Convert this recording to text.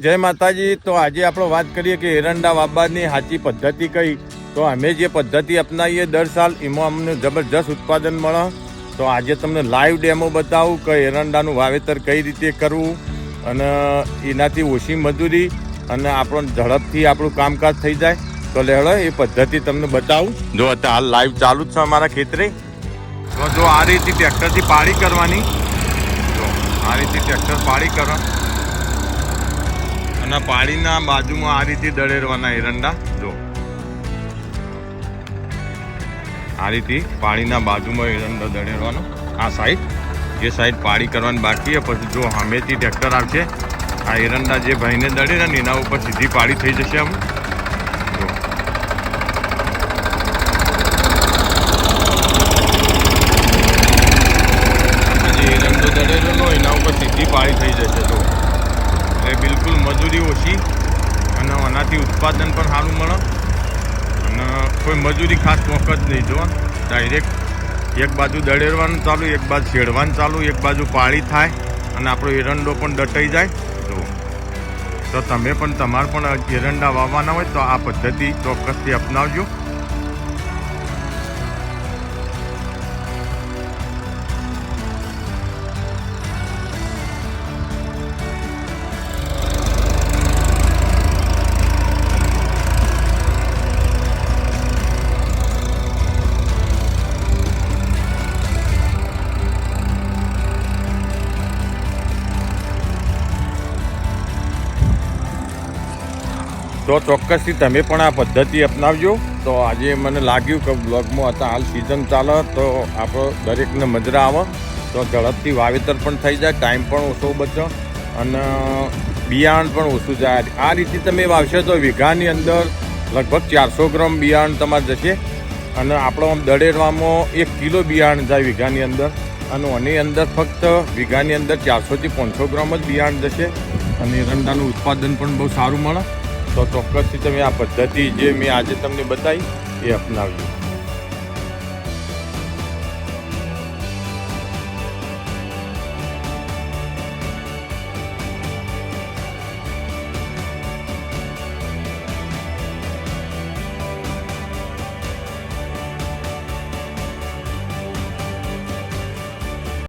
જય માતાજી। તો આજે આપણે વાત કરીએ કે એરંડા વાવવાની સાચી પદ્ધતિ કઈ। તો અમે જે પદ્ધતિ અપનાવીએ દર સાલ એમાં અમને જબરજસ્ત ઉત્પાદન મળે। તો આજે તમને લાઈવ ડેમો બતાવું કે એરંડાનું વાવેતર કઈ રીતે કરવું અને એનાથી ઓછી મજૂરી અને આપણને ઝડપથી આપણું કામકાજ થઈ જાય। તો લેડો એ પદ્ધતિ તમને બતાવું। જો અત્યારે હાલ લાઈવ ચાલુ જ છે અમારા ખેતરે। તો જો આ રીતે ટ્રેક્ટરથી પાળી કરવાની। જો આ રીતે ટ્રેક્ટર પાળી કરો અને પાળીના બાજુમાં આ રીતે દળેરવાના એરંડા। જો આ રીતે પાળીના બાજુમાં એરંડા દળેરવાનો। આ સાઈડ જે સાઈડ પાળી કરવાની બાકી પછી જો સામેથી ટ્રેક્ટર આવશે આ એરંડા જે ભાઈને દળેરા ને એના ઉપર સીધી પાળી થઈ જશે। આમ જો જે એરંડો દળેલો એના ઉપર સીધી પાળી થઈ જશે। જો એ બિલકુલ મજૂરી ઓછી અને આનાથી ઉત્પાદન પણ સારું મળે અને કોઈ મજૂરી ખાસ મોક જ નહીં। જો ડાયરેક્ટ એક બાજુ દળેરવાનું ચાલુ, એક બાજુ છેડવાનું ચાલુ, એક બાજુ પાળી થાય અને આપણો એરંડો પણ દટાઈ જાય। જો તો તમે પણ તમારે પણ એરંડા વાવવાના હોય તો આ પદ્ધતિ ચોક્કસથી અપનાવજો। તો ચોક્કસથી તમે પણ આ પદ્ધતિ અપનાવજો। તો આજે મને લાગ્યું કે બ્લોગમાં હતા હાલ સિઝન ચાલે તો આપણો દરેકને મજરા આવે તો ઝડપથી વાવેતર પણ થઈ જાય, ટાઈમ પણ ઓછો બચે અને બિયારણ પણ ઓછું જાય। આ રીતે તમે વાવશો તો વીઘાની અંદર લગભગ 400 ગ્રામ બિયારણ તમારે જશે અને આપણો દળેરવામાં 1 કિલો બિયારણ જાય વીઘાની અંદર અને આની અંદર ફક્ત વીઘાની અંદર 400 થી 500 ગ્રામ જ બિયારણ જશે અને એરંડાનું ઉત્પાદન પણ બહુ સારું મળે। તો ચોક્કસથી તમે આ પદ્ધતિ જે મેં આજે તમને બતાવી એ અપનાવજો।